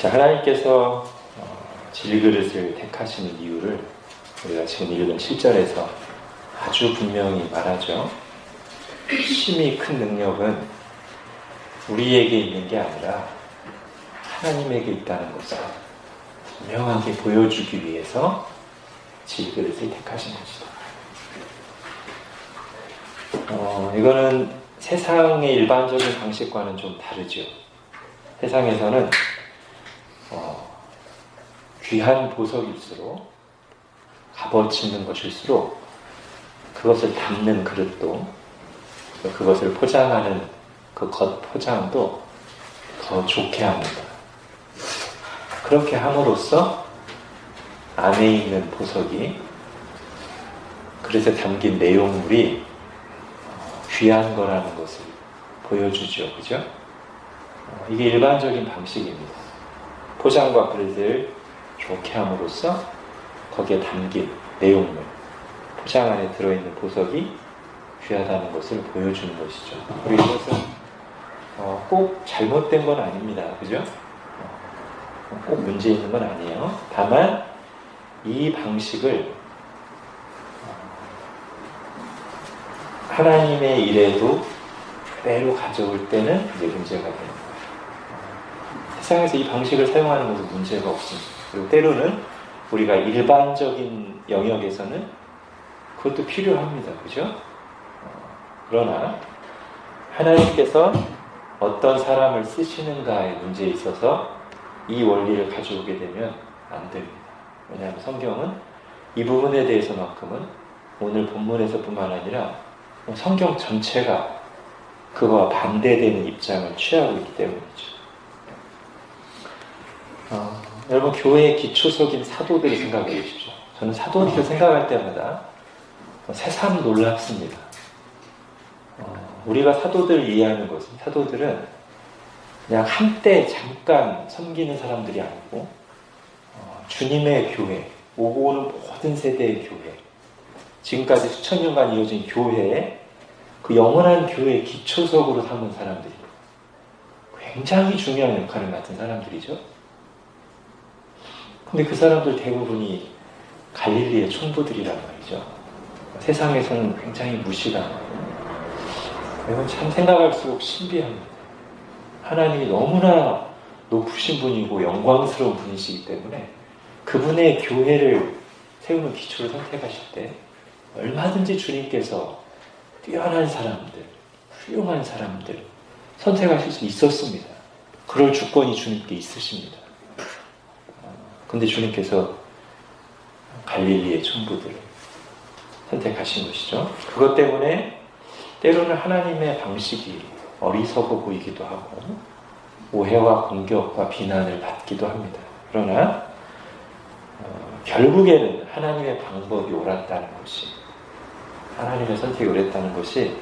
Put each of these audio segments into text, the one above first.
자, 하나님께서 질그릇을 택하시는 이유를 우리가 지금 읽은 7절에서 아주 분명히 말하죠. 심히 큰 능력은 우리에게 있는 게 아니라 하나님에게 있다는 것을 분명하게 보여주기 위해서 질그릇을 택하신 것이다. 이거는 세상의 일반적인 방식과는 좀 다르죠. 세상에서는 귀한 보석일수록 값어치는 것일수록 그것을 담는 그릇도 그것을 포장하는 그 겉 포장도 더 좋게 합니다. 그렇게 함으로써 안에 있는 보석이 그릇에 담긴 내용물이 귀한 거라는 것을 보여주죠. 그죠? 이게 일반적인 방식입니다. 포장과 그릇을 좋게 함으로써 거기에 담긴 내용물, 포장 안에 들어있는 보석이 귀하다는 것을 보여주는 것이죠. 그리고 이것은 꼭 잘못된 건 아닙니다. 그죠? 꼭 문제 있는 건 아니에요. 다만 이 방식을 하나님의 일에도 그대로 가져올 때는 이제 문제가 되는 거예요. 세상에서 이 방식을 사용하는 것은 문제가 없습니다. 그리고 때로는 우리가 일반적인 영역에서는 그것도 필요합니다. 그죠? 그러나 하나님께서 어떤 사람을 쓰시는가의 문제에 있어서 이 원리를 가져오게 되면 안 됩니다. 왜냐하면 성경은 이 부분에 대해서만큼은 오늘 본문에서뿐만 아니라 성경 전체가 그거와 반대되는 입장을 취하고 있기 때문이죠. 여러분, 교회의 기초석인 사도들을 생각해 보십시오. 저는 사도들을 생각할 때마다 새삼 놀랍습니다. 우리가 사도들을 이해하는 것은, 사도들은 그냥 한때 잠깐 섬기는 사람들이 아니고 주님의 교회, 오고 오는 모든 세대의 교회, 지금까지 수천 년간 이어진 교회에 그 영원한 교회의 기초석으로 삼은 사람들이 굉장히 중요한 역할을 맡은 사람들이죠. 근데 그 사람들 대부분이 갈릴리의 총부들이란 말이죠. 세상에서는 굉장히 무시당하고, 이건 참 생각할수록 신비합니다. 하나님이 너무나 높으신 분이고 영광스러운 분이시기 때문에 그분의 교회를 세우는 기초를 선택하실 때 얼마든지 주님께서 뛰어난 사람들, 훌륭한 사람들 선택하실 수 있었습니다. 그럴 주권이 주님께 있으십니다. 근데 주님께서 갈릴리의 총부들을 선택하신 것이죠. 그것 때문에 때로는 하나님의 방식이 어리석어 보이기도 하고 오해와 공격과 비난을 받기도 합니다. 그러나 결국에는 하나님의 방법이 옳았다는 것이, 하나님의 선택이 옳았다는 것이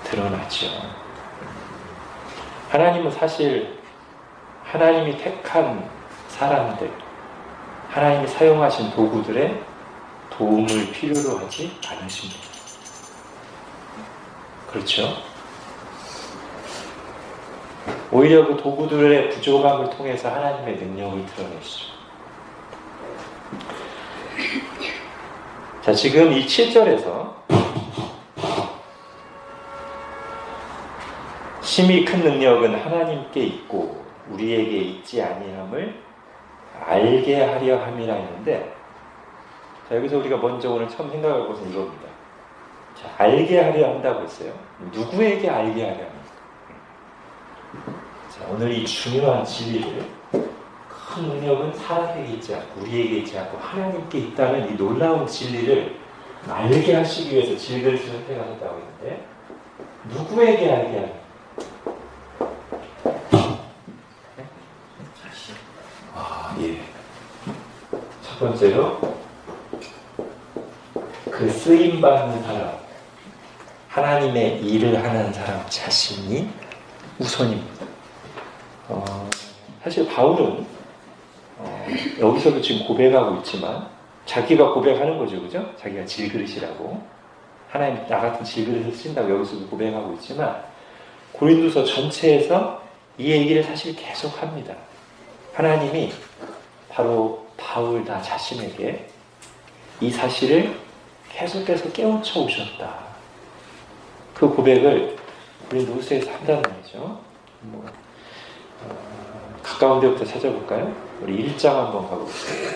드러나죠. 하나님은 사실 하나님이 택한 사람들, 하나님이 사용하신 도구들의 도움을 필요로 하지 않으십니다. 그렇죠? 오히려 그 도구들의 부족함을 통해서 하나님의 능력을 드러내시죠. 자, 지금 이 7절에서 심히 큰 능력은 하나님께 있고 우리에게 있지 아니함을 알게 하려 함이라 했는데, 자, 여기서 우리가 먼저 오늘 처음 생각할 것은 이겁니다. 자, 알게 하려 한다고 했어요. 누구에게 알게 하려 합니까? 자, 오늘 이 중요한 진리를, 큰 능력은 사람에게 있지 않고 우리에게 있지 않고 하나님께 있다는 이 놀라운 진리를 알게 하시기 위해서 질그릇을 선택하셨다고 했는데, 누구에게 알게 하려? 예. 첫 번째로 그 쓰임받는 사람, 하나님의 일을 하는 사람 자신이 우선입니다. 사실 바울은 여기서도 지금 고백하고 있지만 자기가 고백하는 거죠. 그죠? 자기가 질그릇이라고, 하나님 나 같은 질그릇을 쓰신다고 여기서도 고백하고 있지만 고린도서 전체에서 이 얘기를 사실 계속 합니다. 하나님이 바로 바울 나 자신에게 이 사실을 계속해서 깨우쳐 오셨다. 그 고백을 우리 노스에서 한다는 말이죠. 가까운 데부터 찾아볼까요? 우리 1장 한번 가보겠습니다.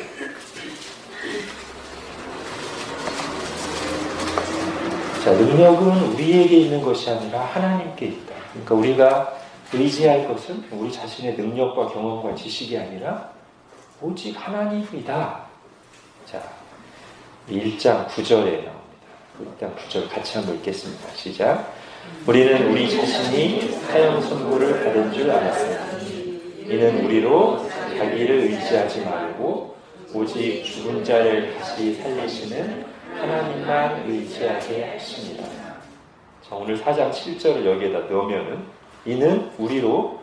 자, 능력은 우리에게 있는 것이 아니라 하나님께 있다. 그러니까 우리가 의지할 것은 우리 자신의 능력과 경험과 지식이 아니라 오직 하나님이다. 자, 1장 9절에 나옵니다. 일단 9절 같이 한번 읽겠습니다. 시작. 우리는 우리 자신이 사형 선고를 받은 줄 알았습니다. 이는 우리로 자기를 의지하지 말고 오직 죽은 자를 다시 살리시는 하나님만 의지하게 하십니다. 자, 오늘 4장 7절을 여기에다 넣으면은 이는 우리로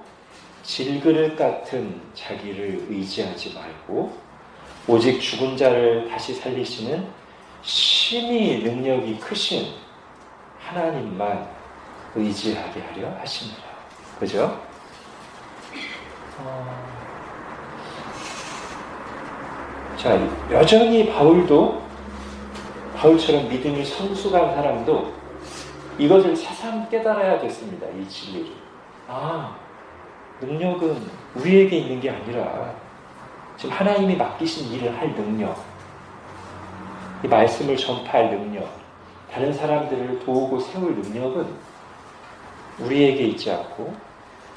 질그릇 같은 자기를 의지하지 말고 오직 죽은 자를 다시 살리시는 심히 능력이 크신 하나님만 의지하게 하려 하십니다. 그죠? 자, 여전히 바울처럼 믿음이 성숙한 사람도 이것을 새삼 깨달아야겠습니다. 이 진리를. 능력은 우리에게 있는 게 아니라 지금 하나님이 맡기신 일을 할 능력, 이 말씀을 전파할 능력, 다른 사람들을 도우고 세울 능력은 우리에게 있지 않고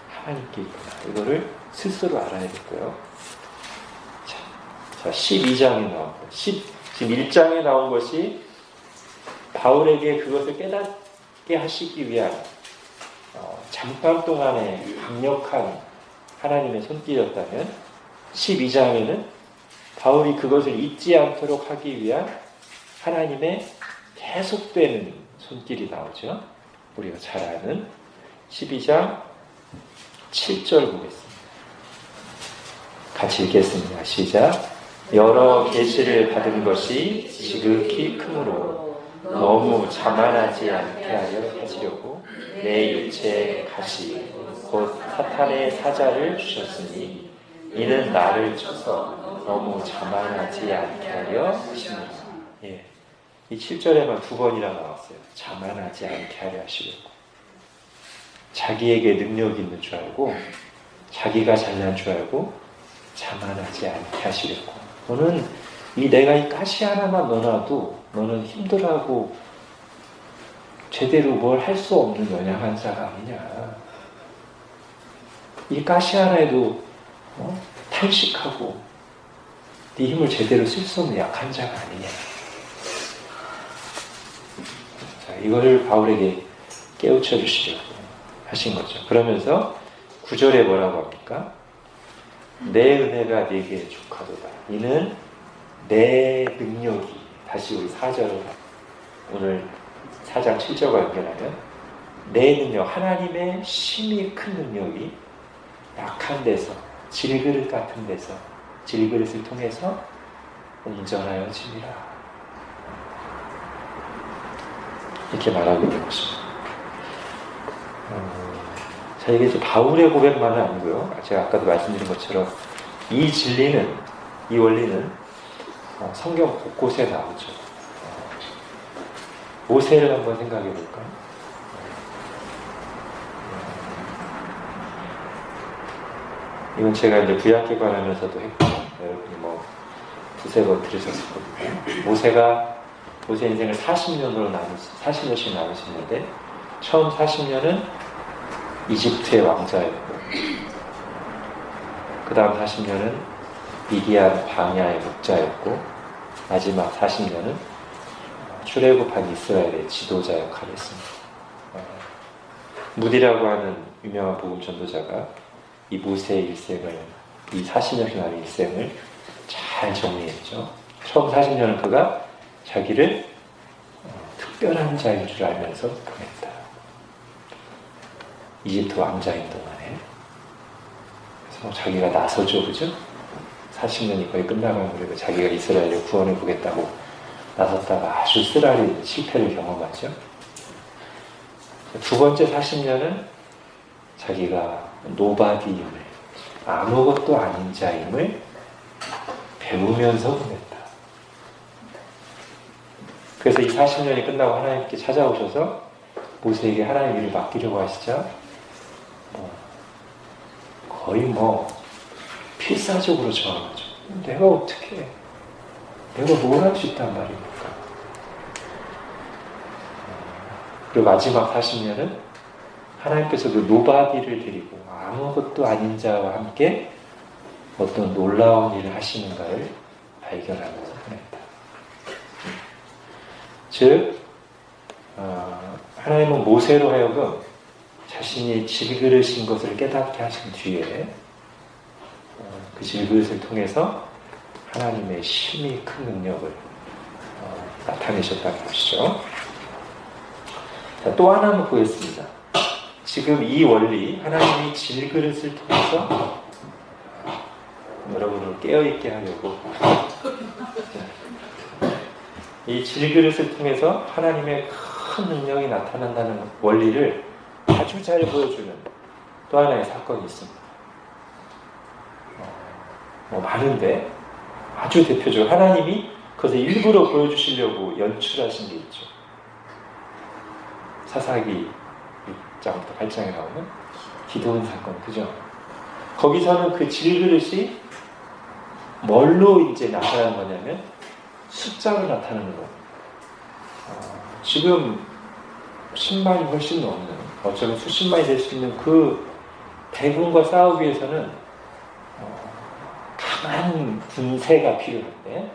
하나님께 있구나. 이거를 스스로 알아야겠고요. 자, 12장에 나옵니다. 지금 1장에 나온 것이 바울에게 그것을 깨닫게 하시기 위한 잠깐 동안의 강력한 하나님의 손길이었다면 12장에는 바울이 그것을 잊지 않도록 하기 위한 하나님의 계속되는 손길이 나오죠. 우리가 잘 아는 12장 7절 보겠습니다. 같이 읽겠습니다. 시작. 여러 계시를 받은 것이 지극히 크므로 너무 자만하지 않게 하려 하시려고 내 육체에 가시 곧 사탄의 사자를 주셨으니 이는 나를 쳐서 너무 자만하지 않게 하려 하십니다. 예, 이 7절에만 2번이나 나왔어요. 자만하지 않게 하려 하시려고. 자기에게 능력이 있는 줄 알고 자기가 잘난 줄 알고 자만하지 않게 하시려고. 너는 내가 이 가시 하나만 넣어놔도 너는 힘들어하고 제대로 뭘 할 수 없는 연약한 자가 아니냐. 이 가시 하나에도 탄식하고 네 힘을 제대로 쓸 수 없는 약한 자가 아니냐. 자, 이거를 바울에게 깨우쳐 주시려고 하신 거죠. 그러면서 9절에 뭐라고 합니까? 내 은혜가 네게 족하도다. 이는 내 능력이, 다시 우리 4절을 오늘 4장 7절과 연결하면 내 능력, 하나님의 심히 큰 능력이 약한 데서, 질그릇 같은 데서, 질그릇을 통해서 온전하여 짐이라. 이렇게 말하고 있는 것입니다. 자, 이게 이제 바울의 고백만은 아니고요. 제가 아까도 말씀드린 것처럼 이 진리는, 이 원리는 성경 곳곳에 나오죠. 모세를 한번 생각해 볼까요? 이건 제가 이제 구약기관 하면서도 했고, 여러분이 두세 번 들으셨을 겁니다. 모세 인생을 40년씩 나누셨는데, 처음 40년은 이집트의 왕자였고, 그 다음 40년은 미디안 광야의 목자였고, 마지막 40년은 출애굽한 이스라엘의 지도자 역할을 했습니다. 무디라고 하는 유명한 복음 전도자가 이 모세의 일생을, 이 40년씩 나는 일생을 잘 정리했죠. 처음 40년은 그가 자기를 특별한 자인 줄 알면서 보냈다. 이집트 왕자인 동안에. 그래서 자기가 나서죠, 그죠? 40년이 거의 끝나가는 그리고 자기가 이스라엘을 구원해 보겠다고 나섰다가 아주 쓰라린 실패를 경험하죠. 두 번째 40년은 자기가 노바디임을, 아무것도 아닌 자임을 배우면서 보냈다. 그래서 이 40년이 끝나고 하나님께 찾아오셔서 모세에게 하나님 일을 맡기려고 하시자 거의 필사적으로 저항하죠. 내가 어떻게 해? 내가 뭘 할 수 있단 말입니까? 그리고 마지막 40년은 하나님께서 그 노바디를 데리고 아무것도 아닌 자와 함께 어떤 놀라운 일을 하시는가를 발견하면서 보냈다. 즉 하나님은 모세로 하여금 자신이 질그릇인 것을 깨닫게 하신 뒤에 그 질그릇을 통해서 하나님의 심히 큰 능력을 나타내셨다는 것이죠. 자, 또 하나는 보겠습니다. 지금 이 원리, 하나님이 질그릇을 통해서 여러분을 깨어있게 하려고 이 질그릇을 통해서 하나님의 큰 능력이 나타난다는 원리를 아주 잘 보여주는 또 하나의 사건이 있습니다. 많은데 아주 대표적으로 하나님이 그것을 일부러 보여주시려고 연출하신 게 있죠. 사사기 6장부터 8장에 나오는 기도원 사건, 그죠? 거기서는 그 질그릇이 뭘로 이제 나타나는 거냐면 숫자로 나타나는 거예요. 지금 10만이 훨씬 넘는, 어쩌면 수십만이 될 수 있는 그 대군과 싸우기 위해서는 강한 군세가 필요한데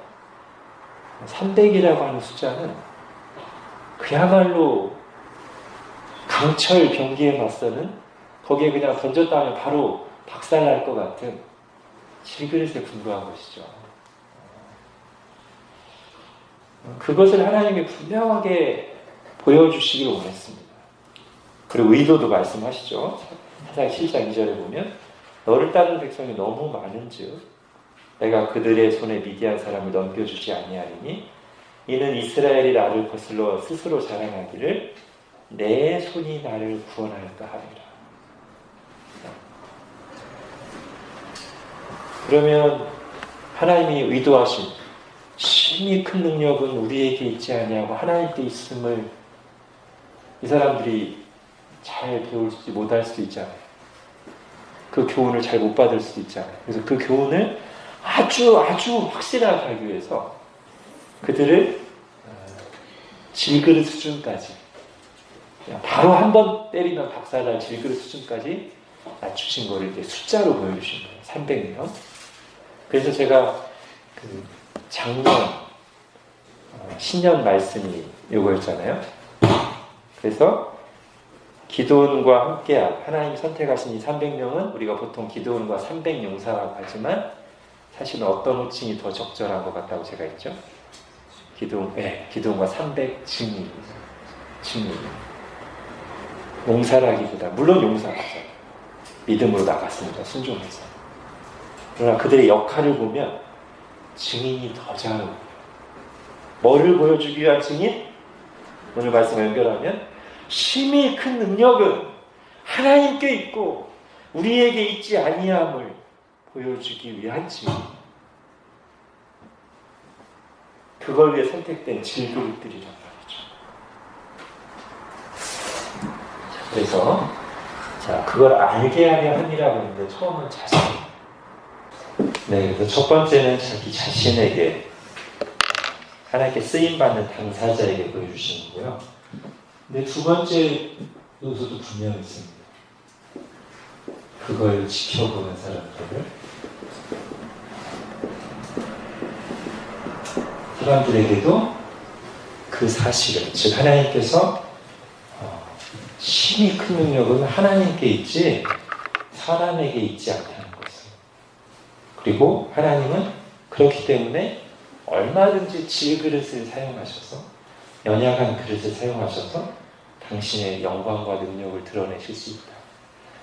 300이라고 하는 숫자는 그야말로 강철 병기에 맞서는, 거기에 그냥 던졌다 하면 바로 박살날 것 같은 질그릇에 불과한 것이죠. 그것을 하나님이 분명하게 보여주시길 원했습니다. 그리고 의도도 말씀하시죠. 사사기 7장 2절에 보면 너를 따르는 백성이 너무 많은즉 내가 그들의 손에 미디안 사람을 넘겨주지 아니하리니 이는 이스라엘이 나를 거슬러 스스로 자랑하기를 내 손이 나를 구원할까 하리라. 그러면 하나님이 의도하신 심히 큰 능력은 우리에게 있지 아니하고 하나님께 있음을 이 사람들이 잘 배울지 못할 수도 있잖아요. 그 교훈을 잘 못 받을 수도 있잖아요. 그래서 그 교훈을 아주 확실하게 하기 위해서 그들을 질그릇 수준까지, 그냥 바로 한 번 때리면 박살날 질그릇 수준까지 낮추신 거를 이제 숫자로 보여주신 거예요. 300명. 그래서 제가 그 작년 신년 말씀이 이거였잖아요. 그래서 기드온과 함께한 하나님이 선택하신 이 300명은 우리가 보통 기드온과 300용사라고 하지만 사실은 어떤 호칭이 더 적절한 것 같다고 제가 했죠. 기드온과 300증인. 용사라기보다, 물론 용사죠. 믿음으로 나갔습니다. 순종해서. 그러나 그들의 역할을 보면 증인이 더 잘 어울려요. 뭐를 보여주기 위한 증인? 오늘 말씀을 연결하면 심히 큰 능력은 하나님께 있고 우리에게 있지 아니함을 보여주기 위한 증인. 그걸 위해 선택된 질그릇들이란 말이죠. 그래서 그걸 알게 하려 함이라고 했는데 처음은 자신. 그래서 첫 번째는 자기 자신에게, 하나님께 쓰임받는 당사자에게 보여주시는 거고요. 근데 두 번째 요소도 분명히 있습니다. 그걸 지켜보는 사람들에게도 그 사실을, 즉 하나님께서 심히 큰 능력은 하나님께 있지 사람에게 있지 않다는 것을, 그리고 하나님은 그렇기 때문에 얼마든지 질그릇을 사용하셔서, 연약한 그릇을 사용하셔서 당신의 영광과 능력을 드러내실 수 있다.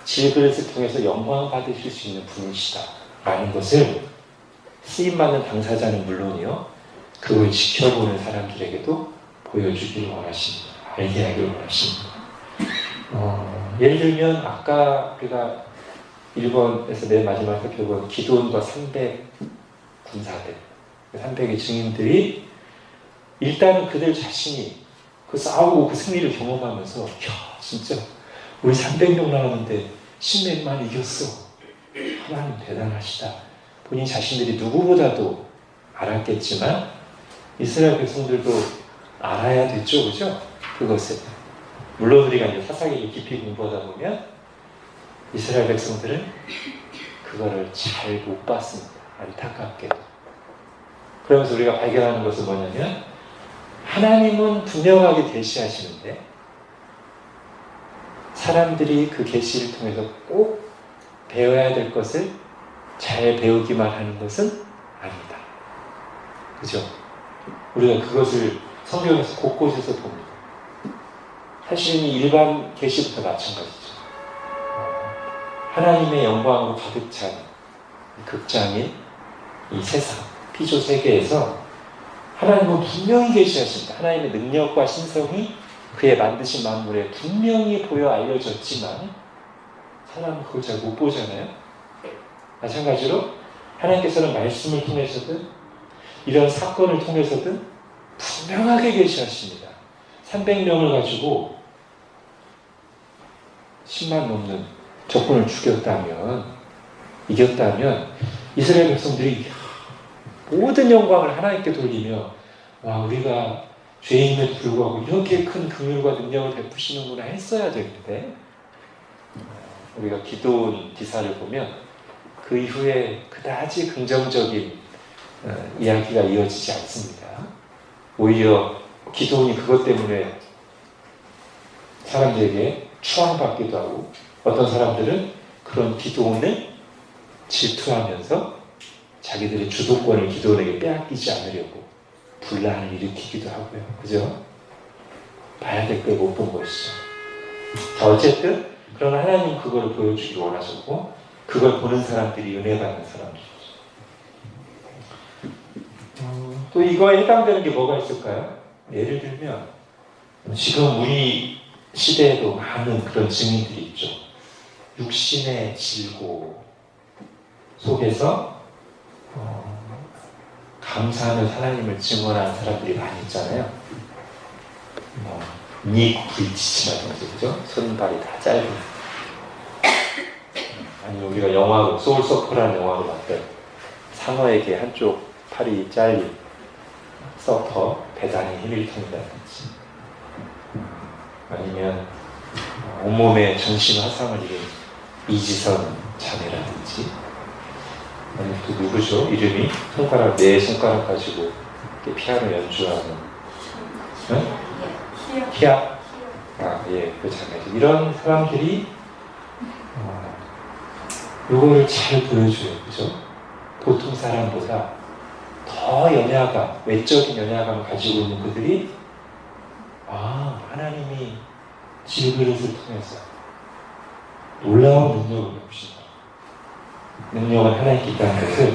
질그릇을 통해서 영광 받으실 수 있는 분이시다 라는 것을 쓰임받는 당사자는 물론이요, 그걸 지켜보는 사람들에게도 보여주길 원하십니다. 알게 하길 원하십니다. 예를 들면 아까 우리가 1번에서 맨 마지막 살펴본 기드온과 300 군사들, 300의 증인들이 일단은 그들 자신이 그 싸우고 그 승리를 경험하면서 야 진짜 우리 300명 나왔는데 10몇만 이겼어. 하나님 대단하시다. 본인 자신들이 누구보다도 알았겠지만 이스라엘 백성들도 알아야 됐죠. 그죠? 그것을. 물론 우리가 이제 사사기를 깊이 공부하다 보면 이스라엘 백성들은 그거를 잘 못 봤습니다. 안타깝게도. 그러면서 우리가 발견하는 것은 뭐냐면 하나님은 분명하게 계시하시는데 사람들이 그 계시를 통해서 꼭 배워야 될 것을 잘 배우기만 하는 것은 아니다. 그죠? 우리가 그것을 성경에서 곳곳에서 봅니다. 사실은 일반 계시부터 마찬가지죠. 하나님의 영광으로 가득 찬 극장인 이 세상, 피조 세계에서 하나님은 분명히 계시하십니다. 하나님의 능력과 신성이 그의 만드신 만물에 분명히 보여 알려졌지만 사람은 그걸 잘 못 보잖아요. 마찬가지로 하나님께서는 말씀을 통해서든 이런 사건을 통해서든 분명하게 계시하십니다. 300명을 가지고 10만 넘는 적군을 죽였다면, 이겼다면 이스라엘 백성들이 모든 영광을 하나님께 돌리며 와 우리가 죄인임에도 불구하고 이렇게 큰 긍휼과 능력을 베푸시는구나 했어야 되는데 우리가 기드온 기사를 보면 그 이후에 그다지 긍정적인 이야기가 이어지지 않습니다. 오히려 기드온이 그것 때문에 사람들에게 추앙받기도 하고 어떤 사람들은 그런 기드온을 질투하면서 자기들의 주도권을 기드온에게 빼앗기지 않으려고 분란을 일으키기도 하고요. 그죠? 봐야 될 걸 못 본 것이죠. 자, 어쨌든 그러나 하나님은 그걸 보여주기 원하셨고 그걸 보는 사람들이 은혜 받는 사람들이죠. 또 이거에 해당되는 게 뭐가 있을까요? 예를 들면 지금 우리 시대에도 많은 그런 증인들이 있죠. 육신의 질고 속에서 감사하며 하나님을 증언하는 사람들이 많이 있잖아요. 닉 브이치라든지, 그죠? 손발이 다 짧은. 아니면 우리가 영화로, 소울 서퍼라는 영화로 봤던 상어에게 한쪽 팔이 잘린 서퍼, 베다니 해밀턴이라든지, 아니면 온몸에 전신 화상을 입은 이지선 자매라든지, 아니면 또 누구죠? 이름이 손가락, 네 손가락 가지고 피아노 연주하는 키아? 아, 예, 그 자매. 이런 사람들이 이거를 잘 보여줘요. 그죠? 보통 사람보다 더 연약함, 외적인 연약함을 가지고 있는 그들이 하나님이 질그릇을 통해서 놀라운 능력을 베푸신다. 능력은 하나님께 있다는 것을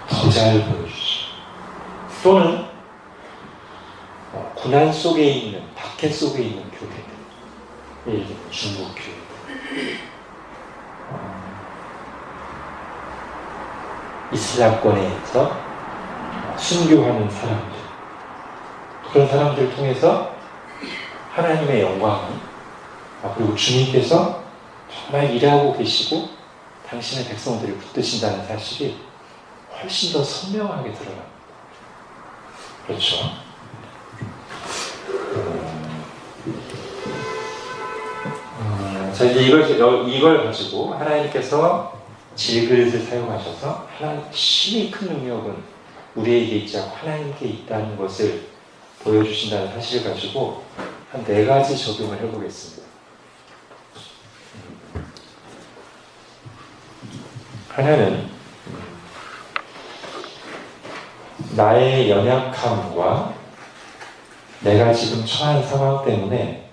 더 잘 보여주시죠. 또는 고난 속에 있는, 박해 속에 있는 교회들, 예를 들면 중국 교회들, 이슬람권에서 순교하는 사람들, 그런 사람들을 통해서 하나님의 영광을, 그리고 주님께서 정말 일하고 계시고 당신의 백성들을 붙드신다는 사실이 훨씬 더 선명하게 드러납니다. 그렇죠? 자, 이제 이걸 가지고 하나님께서 질그릇을 사용하셔서 힘이 큰 능력은 우리에게 있지 않고 하나님께 있다는 것을 보여주신다는 사실을 가지고 한 4가지 적용을 해보겠습니다. 하나는 나의 연약함과 내가 지금 처한 상황 때문에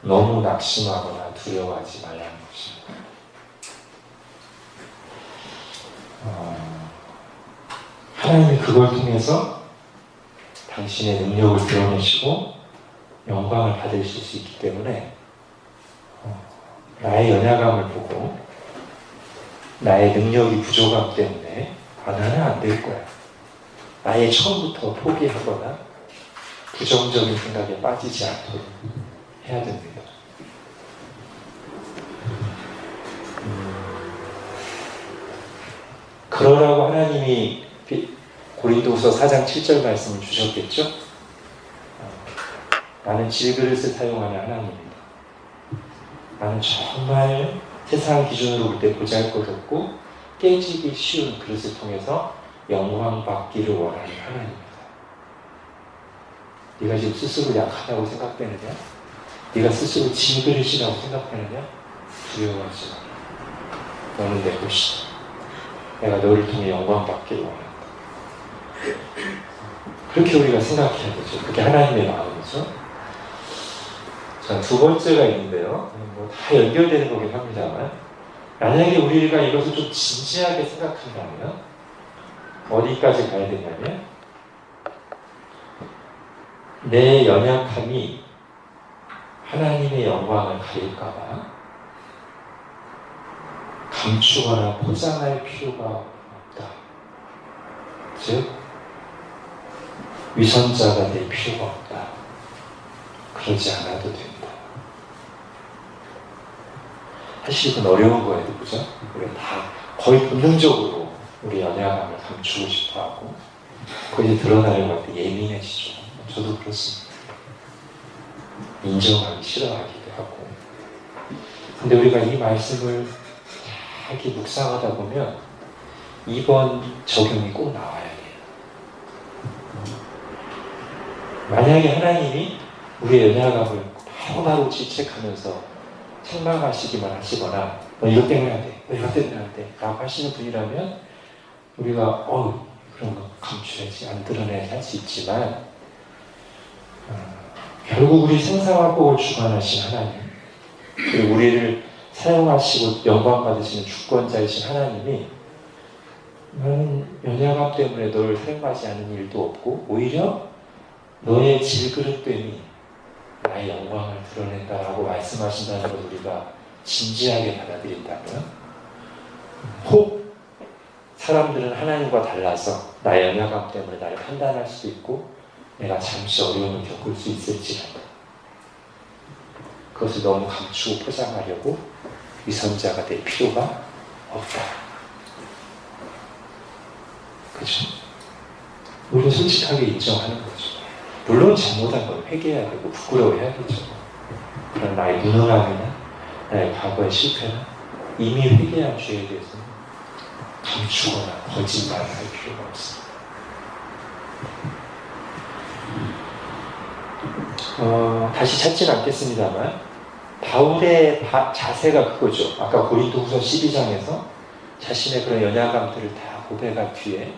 너무 낙심하거나 두려워하지 말라는 것입니다. 하나님이 그걸 통해서 당신의 능력을 드러내시고 영광을 받으실 수 있기 때문에 나의 연약함을 보고 나의 능력이 부족하기 때문에 나는 안 될 거야. 아예 처음부터 포기하거나 부정적인 생각에 빠지지 않도록 해야 됩니다. 그러라고 하나님이 고린도후서 4장 7절 말씀을 주셨겠죠? 나는 질그릇을 사용하는 하나님입니다. 나는 정말 세상 기준으로 볼 때 보잘것없고 깨지기 쉬운 그릇을 통해서 영광 받기를 원하는 하나님입니다. 네가 지금 스스로 약하다고 생각되느냐? 네가 스스로 질그릇이라고 생각하느냐? 두려워하지 마. 너는 내 것이다. 내가 너를 통해 영광 받기를 원한다. 그렇게 우리가 생각해야 되죠. 그게 하나님의 마음이죠. 자, 두 번째가 있는데요. 다 연결되는 거긴 합니다만, 만약에 우리가 이것을 좀 진지하게 생각한다면 어디까지 가야 되냐면, 내 연약함이 하나님의 영광을 가릴까봐 감추거나 포장할 필요가 없다. 즉, 위선자가 될 필요가 없다. 그러지 않아도 된다. 사실 이건 어려운 거예요, 그죠? 우리가 다 거의 본능적으로 우리 연약함을 감추고 싶어 하고, 거기에 드러나려고 할 때 예민해지죠. 저도 그렇습니다. 인정하기 싫어하기도 하고. 근데 우리가 이 말씀을 이렇게 묵상하다 보면 이번 적용이 꼭 나와야 돼요. 만약에 하나님이 우리의 연약함을 바로바로 질책하면서 책망하시기만 하시거나 너 이것 때문에 안 돼, 너 이것 때문에 안 돼 라고 하시는 분이라면 우리가 그런 거 감추어야지, 안 드러내야지 할 수 있지만 결국 우리 생사와 복을 주관하신 하나님, 그리고 우리를 사용하시고 영광 받으시는 주권자이신 하나님이 나는 연약함 때문에 너를 사용하지 않는 일도 없고 오히려 너의 질그릇됨이 나의 영광을 드러낸다라고 말씀하신다는 걸 우리가 진지하게 받아들인다면, 혹 사람들은 하나님과 달라서 나의 연약함 때문에 나를 판단할 수도 있고 내가 잠시 어려움을 겪을 수 있을지라도 그것을 너무 감추고 포장하려고 위선자가 될 필요가 없다. 그죠? 우리는 솔직하게 인정하는 거죠. 물론 잘못한 건 회개해야 되고 부끄러워해야겠죠. 그런 나의 무능함이나 나의 과거의 실패나 이미 회개한 죄에 대해서는 감추거나 거짓말을 할 필요가 없습니다. 다시 찾지는 않겠습니다만 바울의 자세가 그거죠. 아까 고린도후서 12장에서 자신의 그런 연약함들을 다 고백한 뒤에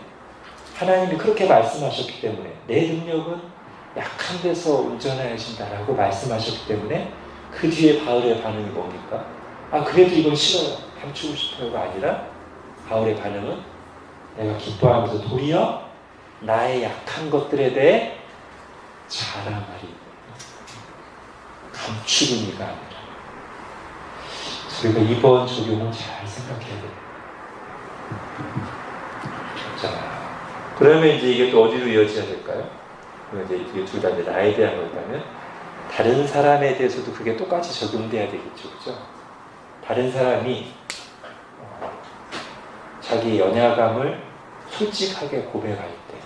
하나님이 그렇게 말씀하셨기 때문에 내 능력은 약한 데서 운전해야 하신다라고 말씀하셨기 때문에 그 뒤에 바울의 반응이 뭡니까? 그래도 이건 싫어요. 감추고 싶어요가 아니라 바울의 반응은 내가 기뻐하면서 도리어 나의 약한 것들에 대해 자랑하리. 감추는 이가 아니라. 우리가 이번 적용은 잘 생각해야 돼요. 자, 그러면 이제 이게 또 어디로 이어져야 될까요? 그러면 이제 이게 둘 다 나에 대한 거라면 다른 사람에 대해서도 그게 똑같이 적용돼야 되겠죠, 그죠? 다른 사람이 자기 연약함을 솔직하게 고백할 때,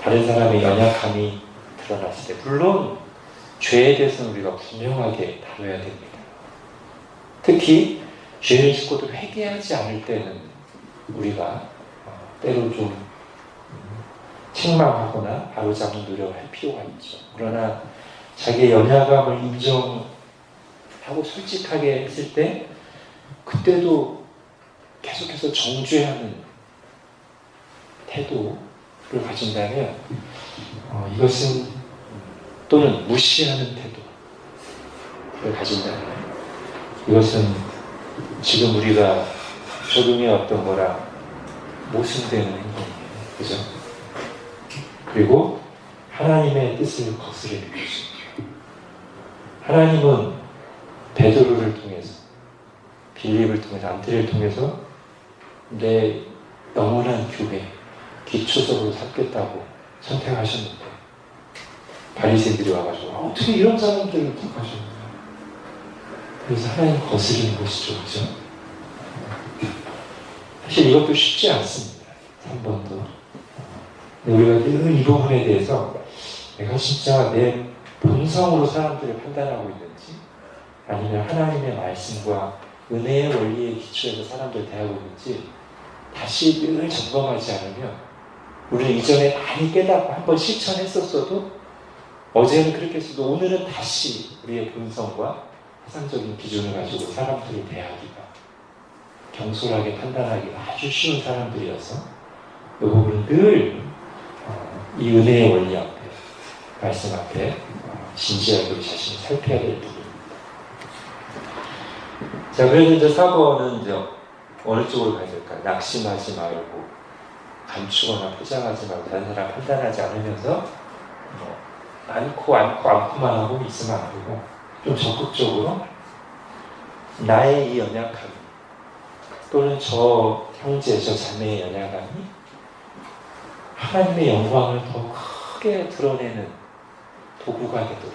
다른 사람의 연약함이 드러났을 때, 물론 죄에 대해서는 우리가 분명하게 다뤄야 됩니다. 특히 죄를 짓고도 회개하지 않을 때는 우리가 때로 좀 책망하거나 바로잡는 노력을 할 필요가 있죠. 그러나 자기의 연약함을 인정하고 솔직하게 했을 때 그때도 계속해서 정죄하는 태도를 가진다면 이것은, 또는 무시하는 태도를 가진다면 이것은 지금 우리가 적용해왔던 거랑 모순되는 행동이에요. 그죠? 그리고 하나님의 뜻을 거스르는 것입니다. 하나님은 베드로를 통해서 빌립을 통해서, 안드레를 통해서 내 영원한 교회, 기초적으로 삼겠다고 선택하셨는데 바리새인들이 와가지고 어떻게 이런 사람들을 택하셨느냐. 그래서 하나님 거스르는 것이죠. 그죠? 사실 이것도 쉽지 않습니다. 한 번도. 우리가 늘 이 부분에 대해서 내가 진짜 내 본성으로 사람들을 판단하고 있는지, 아니면 하나님의 말씀과 은혜의 원리에 기초해서 사람들을 대하고 있는지 다시 늘 점검하지 않으면, 우리는 이전에 많이 깨닫고 한번 실천했었어도, 어제는 그렇게 했어도 오늘은 다시 우리의 본성과 세상적인 기준을 가지고 사람들을 대하기가, 경솔하게 판단하기가 아주 쉬운 사람들이어서 이 부분은 늘 이 은혜의 원리 앞에, 말씀 앞에 진지하게 우리 자신을 살펴야 될 부분입니다. 자, 그래서 이제 4번은 이제 어느 쪽으로 가야 될까? 낙심하지 말고, 감추거나 포장하지 말고, 다른 사람 판단하지 않으면서 않고만 하고 있으면 안 되고, 좀 적극적으로 나의 이 연약함, 또는 저 형제, 저 자매의 연약함이 하나님의 영광을 더 크게 드러내는 도구가 되도록,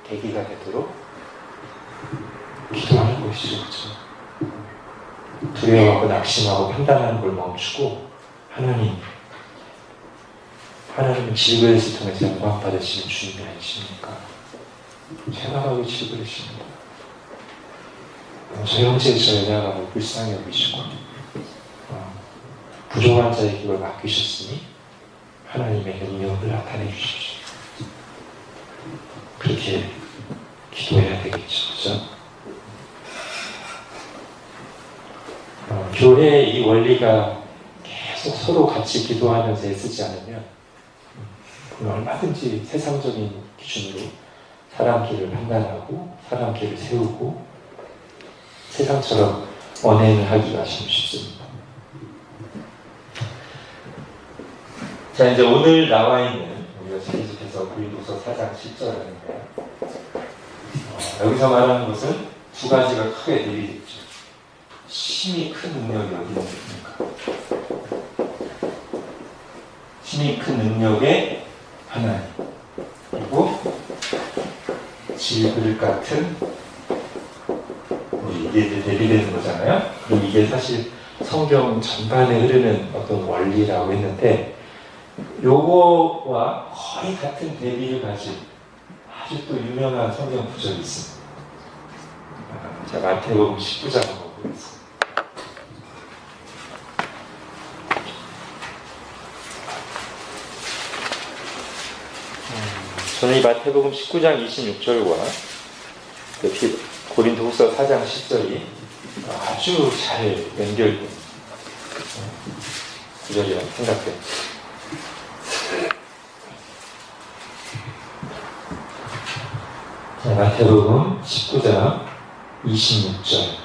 계기가 되도록 기도하는 것이죠. 그렇죠? 두려워하고 낙심하고 판단하는 걸 멈추고, 하나님은 질그릇을 통해서 영광 받으시는 주님이 아니십니까? 생각하고 질그릇입니다. 저 형제, 저 연약함을 불쌍히 여기시고 부족한 자에게 이걸 맡기셨으니 하나님의 능력을 나타내 주십시오. 그렇게 기도해야 되겠죠. 그죠? 교회의 이 원리가 계속 서로 같이 기도하면서 애쓰지 않으면 얼마든지 세상적인 기준으로 사람 길을 판단하고 사람 길을 세우고 세상처럼 언행을 하기가 참 쉽습니다. 자, 이제 오늘 나와 있는, 우리가 계속해서 고린도서 4장 10절인데요. 여기서 말하는 것은 두 가지가 크게 대비됐죠. 심히 큰 능력이 어디 있습니까? 심히 큰 능력의 하나님, 그리고 질그릇 같은, 이게 대비되는 거잖아요. 그럼 이게 사실 성경 전반에 흐르는 어떤 원리라고 했는데, 요거와 거의 같은 대비를 가진 아주 또 유명한 성경 구절이 있습니다. 자, 마태복음 19장 한번 보겠습니다. 저는 이 마태복음 19장 26절과 고린도후서 4장 10절이 아주 잘 연결된 구절이라고 생각해요. 자, 마태복음 19장 26절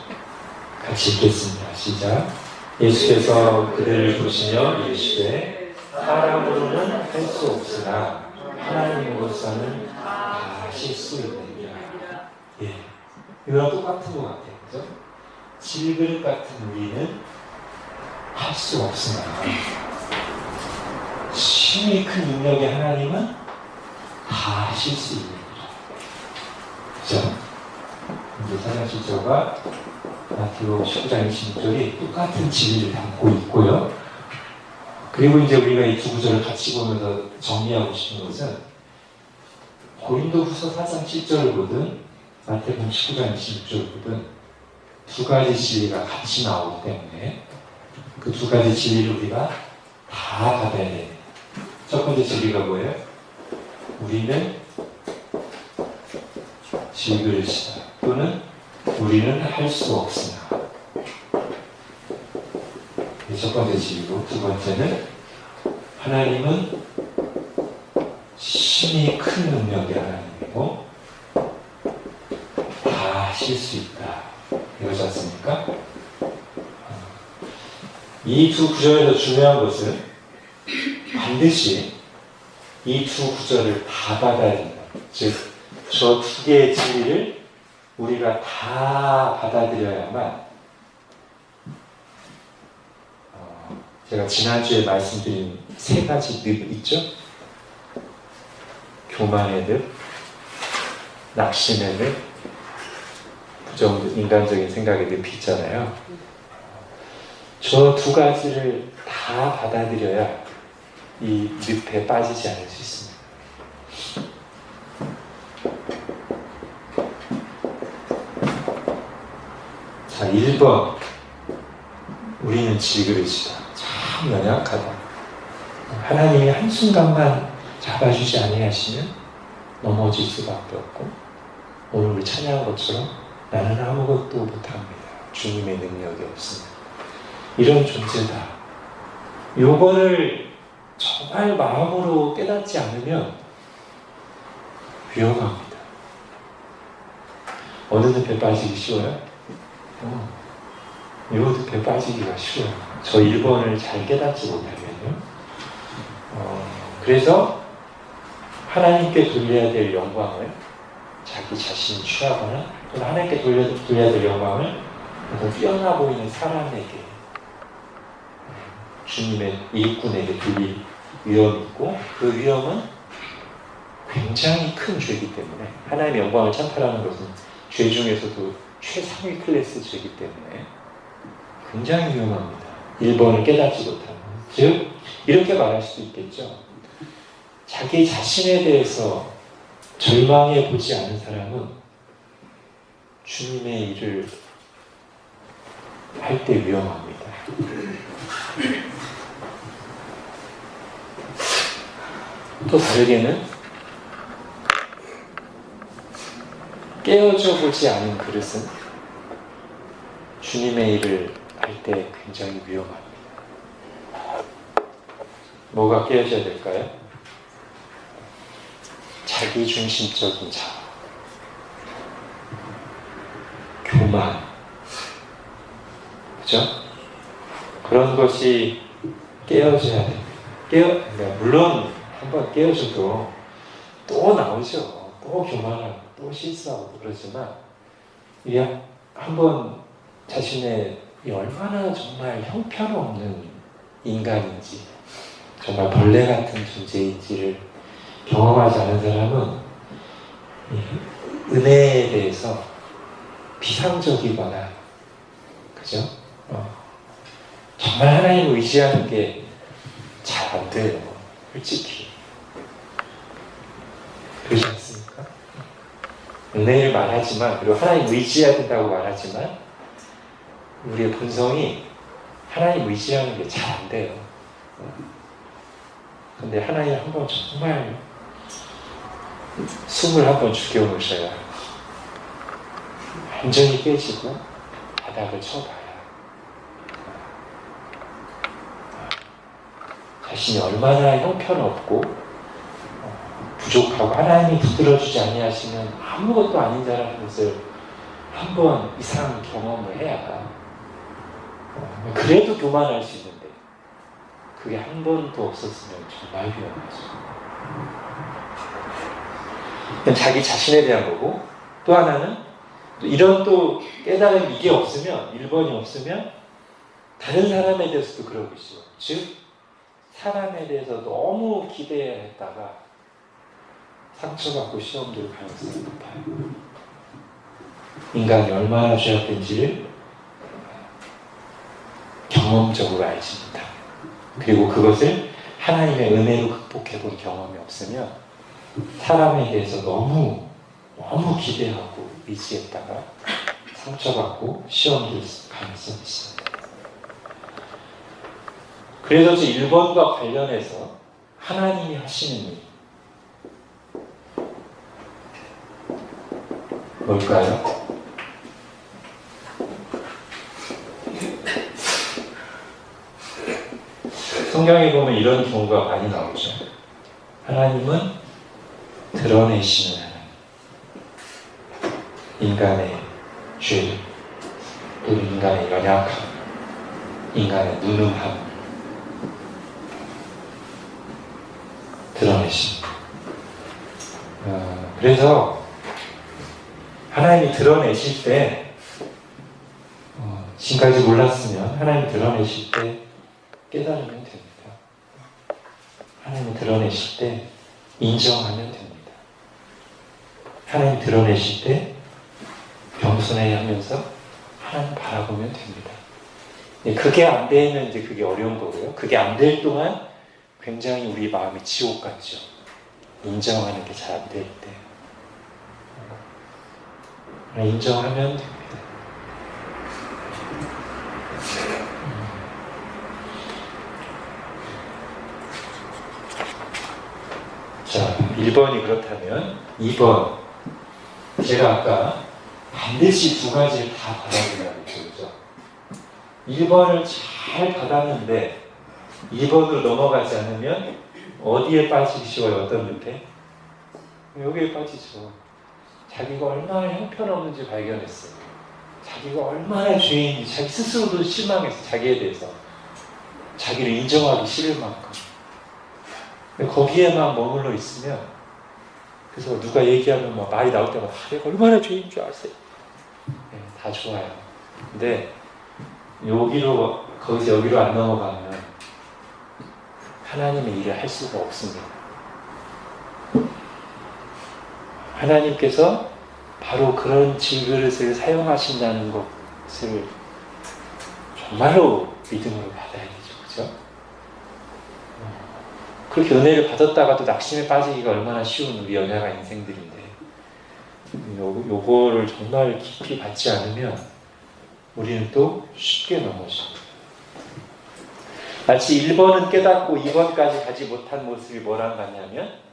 같이 읽겠습니다. 시작. 예수께서 그들을 보시며 이르시되 사람으로는 할 수 없으나 하나님으로서는 다 하실 수 있느니라. 예, 이거랑 똑같은 것 같아요. 그죠? 질그릇 같은 우리는 할 수 없으나 심히 큰 능력의 하나님은 다 하실 수 있느니라. 그죠? 이제 4장 10절과 마태복음 19장 26절이 똑같은 진리를 담고 있고요. 그리고 이제 우리가 이 두 구절을 같이 보면서 정리하고 싶은 것은, 고린도후서 4장 10절을 보든 마태복음 19장 26절을 보든 두 가지 진리가 같이 나오기 때문에 그 두 가지 진리를 우리가 다 받아야 돼요. 첫 번째 진리가 뭐예요? 우리는 질그릇이다, 또는 우리는 할 수 없으나. 첫 번째 진리고, 두 번째는 하나님은 심히 큰 능력의 하나님이고 다 하실 수 있다, 이거지 않습니까? 이 두 구절에서 중요한 것은 반드시 이 두 구절을 다 받아야 된다. 즉, 저 두 개의 진리를 우리가 다 받아들여야만, 제가 지난주에 말씀드린 세 가지 늪 있죠? 교만의 늪, 낙심의 늪, 인간적인 생각의 늪이 있잖아요. 저 두 가지를 다 받아들여야 이 늪에 빠지지 않을 수 있습니다. 자, 1번. 우리는 질그릇이다. 참 연약하다. 하나님이 한순간만 잡아주지 아니하시면 넘어질 수밖에 없고, 오늘 우리 찬양한 것처럼 나는 아무것도 못합니다. 주님의 능력이 없습니다. 이런 존재다. 요거를 정말 마음으로 깨닫지 않으면 위험합니다. 어느 늪에 빠지기 쉬워요? 이 늪에 빠지기가 쉬워요. 저 1번을 잘 깨닫지 못하면요. 그래서 하나님께 돌려야 될 영광을 자기 자신이 취하거나, 또는 하나님께 돌려야 될 영광을 뛰어나 보이는 사람에게, 주님의 일꾼에게 돌릴 위험이 있고, 그 위험은 굉장히 큰 죄이기 때문에, 하나님의 영광을 찬탈하는 것은 죄 중에서도 최상위 클래스 죄이기 때문에 굉장히 위험합니다. 1번을 깨닫지 못하는. 즉, 이렇게 말할 수도 있겠죠. 자기 자신에 대해서 절망해 보지 않은 사람은 주님의 일을 할 때 위험합니다. 또 다르게는 깨어져 보지 않은 그릇은 주님의 일을 할 때 굉장히 위험합니다. 뭐가 깨어져야 될까요? 자기중심적인 자아, 교만, 그죠? 그런 것이 깨어져야 됩니다. 물론 한번 깨어져도 또 나오죠. 또 교만하고 또 실수하고 그러지만, 이게 한번 자신의 얼마나 정말 형편없는 인간인지, 정말 벌레 같은 존재인지를 경험하지 않은 사람은 은혜에 대해서 비상적이거나, 그죠? 정말 하나님을 의지하는 게 잘 안 돼요. 솔직히. 그렇지 않습니까? 은혜를 말하지만, 그리고 하나님 의지해야 된다고 말하지만, 우리의 본성이 하나님 의지하는 게 잘 안 돼요. 근데 하나님 한번 정말 숨을 한번 죽여놓으셔야 완전히 깨지고 바닥을 쳐봐야 자신이 얼마나 형편없고 부족하고 하나님이 붙들어주지 아니하시면 아무것도 아닌 자라는 것을 한번 이상 경험을 해야, 그래도 교만할 수 있는데 그게 한 번도 없었으면 정말 위험하죠. 자기 자신에 대한 거고, 또 하나는 이런 또 깨달음, 이게 없으면, 1번이 없으면 다른 사람에 대해서도 그러고 있어요. 즉 사람에 대해서 너무 기대했다가 상처받고 시험 들 가능성이 높아요. 인간이 얼마나 죄악된지를 경험적으로 알지 못합니다. 그리고 그것을 하나님의 은혜로 극복해 본 경험이 없으면 사람에 대해서 너무 기대하고 의지했다가 상처받고 시험 들 가능성이 있습니다. 그래서 1번과 관련해서 하나님이 하시는 일 뭘까요? 성경에 보면 이런 경우가 많이 나오죠. 하나님은 드러내시는 하나님, 인간의 죄, 또 인간의 연약함, 인간의 무능함 드러내십니다. 그래서 하나님이 드러내실 때 지금까지 몰랐으면 하나님이 드러내실 때 깨달으면 됩니다. 하나님이 드러내실 때 인정하면 됩니다. 하나님 드러내실 때 겸손해야 하면서 하나님 바라보면 됩니다. 그게 안 되면 이제 그게 어려운 거고요. 그게 안 될 동안 굉장히 우리 마음이 지옥 같죠. 인정하는 게 잘 안 될 때. 인정하면 됩니다. 자, 1번이 그렇다면 2번. 제가 아까 반드시 두 가지를 다 받아들이라고 했죠. 1번을 잘 받았는데 2번으로 넘어가지 않으면 어디에 빠지기 쉬워요? 어떤 늪에? 여기에 빠지죠. 자기가 얼마나 형편없는지 발견했어요. 자기가 얼마나 죄인인지 자기 스스로도 실망했어. 자기에 대해서. 자기를 인정하기 싫을 만큼. 거기에만 머물러 있으면, 그래서 누가 얘기하면 막 말이 나올 때마다 내가 얼마나 죄인인 줄 아세요? 네, 다 좋아요. 근데 거기서 여기로 안 넘어가면 하나님의 일을 할 수가 없습니다. 하나님께서 바로 그런 질그릇을 사용하신다는 것을 정말로 믿음으로 받아야 되죠. 그죠? 그렇게 은혜를 받았다가도 낙심에 빠지기가 얼마나 쉬운 우리 연약한 인생들인데, 요거를 정말 깊이 받지 않으면 우리는 또 쉽게 넘어집니다. 마치 1번은 깨닫고 2번까지 가지 못한 모습이 뭐랑 같냐면,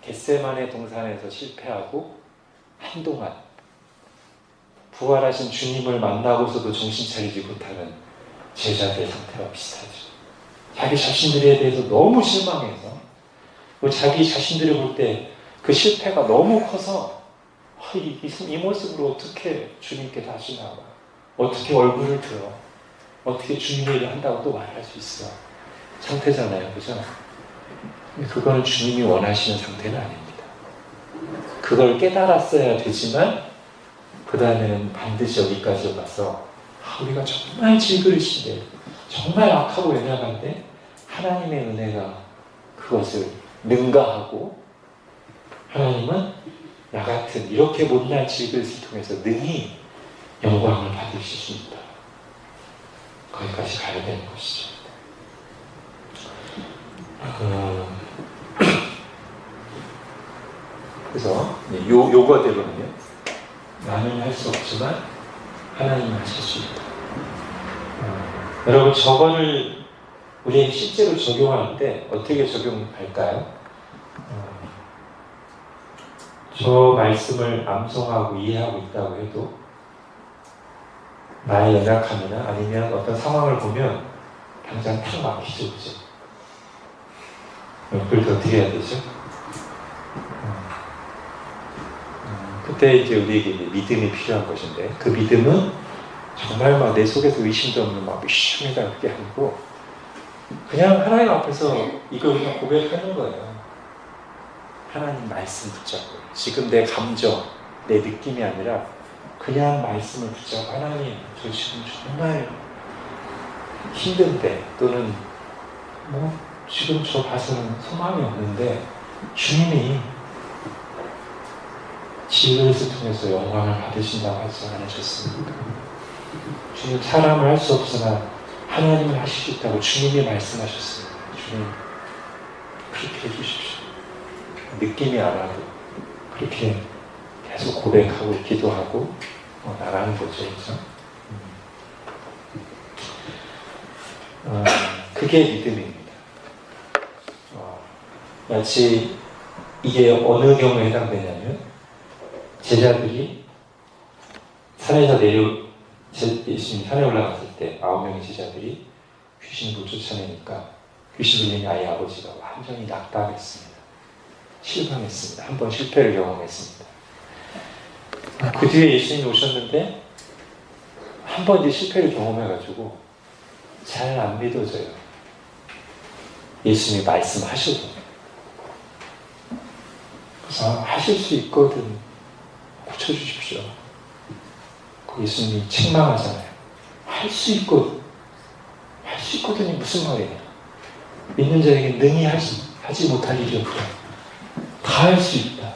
겟세마네 동산에서 실패하고 한동안 부활하신 주님을 만나고서도 정신 차리지 못하는 제자들 상태와 비슷하죠. 자기 자신들에 대해서 너무 실망해서, 자기 자신들을 볼 때 그 실패가 너무 커서 이 모습으로 어떻게 주님께 다시 나와, 어떻게 얼굴을 들어, 어떻게 주님의 일을 한다고 또 말할 수 있어 상태잖아요. 그죠? 그거는 주님이 원하시는 상태는 아닙니다. 그걸 깨달았어야 되지만 그 다음에는 반드시 여기까지 와서 우리가 정말 질그릇인데, 정말 악하고 연약한데 하나님의 은혜가 그것을 능가하고, 하나님은 나 같은 이렇게 못난 질그릇을 통해서 능히 영광을 받으십니다. 거기까지 가야 되는 것이죠. 그래서 요거대로는요, 나는 할 수 없지만 하나님은 하실 수 있다. 여러분, 저거를 우리는 실제로 적용할 때 어떻게 적용할까요? 저 말씀을 암송하고 이해하고 있다고 해도 나의 연약함이나 아니면 어떤 상황을 보면 당장 탁 막히죠. 그죠? 그럴 때 어떻게 해야 되죠? 그때 이제 우리에게 믿음이 필요한 것인데, 그 믿음은 정말 막 내 속에서 의심도 없는 막 의심이다 그게 아니고, 그냥 하나님 앞에서 이걸 그냥 고백하는 거예요. 하나님 말씀 붙잡고, 지금 내 감정, 내 느낌이 아니라 그냥 말씀을 붙잡고, 하나님 저 지금 정말 힘든데, 또는 지금 저 봐서는 소망이 없는데 주님이 질그릇을 통해서 영광을 받으신다고 하지 않으셨습니까? 주님, 사람을 할 수 없으나 하나님을 하실 수 있다고 주님이 말씀하셨습니다. 주님, 그렇게 해주십시오. 느낌이 안 와도 그렇게 계속 고백하고 기도하고 나가는 거죠. 그렇죠? 그게 믿음입니다. 마치 이게 어느 경우에 해당되냐면, 제자들이 예수님이 산에 올라갔을 때 9명의 제자들이 귀신을 못 쫓아내니까 귀신 들린 아이 아버지가 완전히 낙담했습니다. 실망했습니다. 한 번 실패를 경험했습니다. 그 뒤에 예수님이 오셨는데 한 번 이제 실패를 경험해가지고 잘 안 믿어져요. 예수님이 말씀하셔도. 그래서 하실 수 있거든, 주십시오. 그 예수님이 책망하잖아요. 할 수 있거든요. 무슨 말이에요? 믿는 자에게 능히 하지 못할 일이 없다. 다 할 수 있다.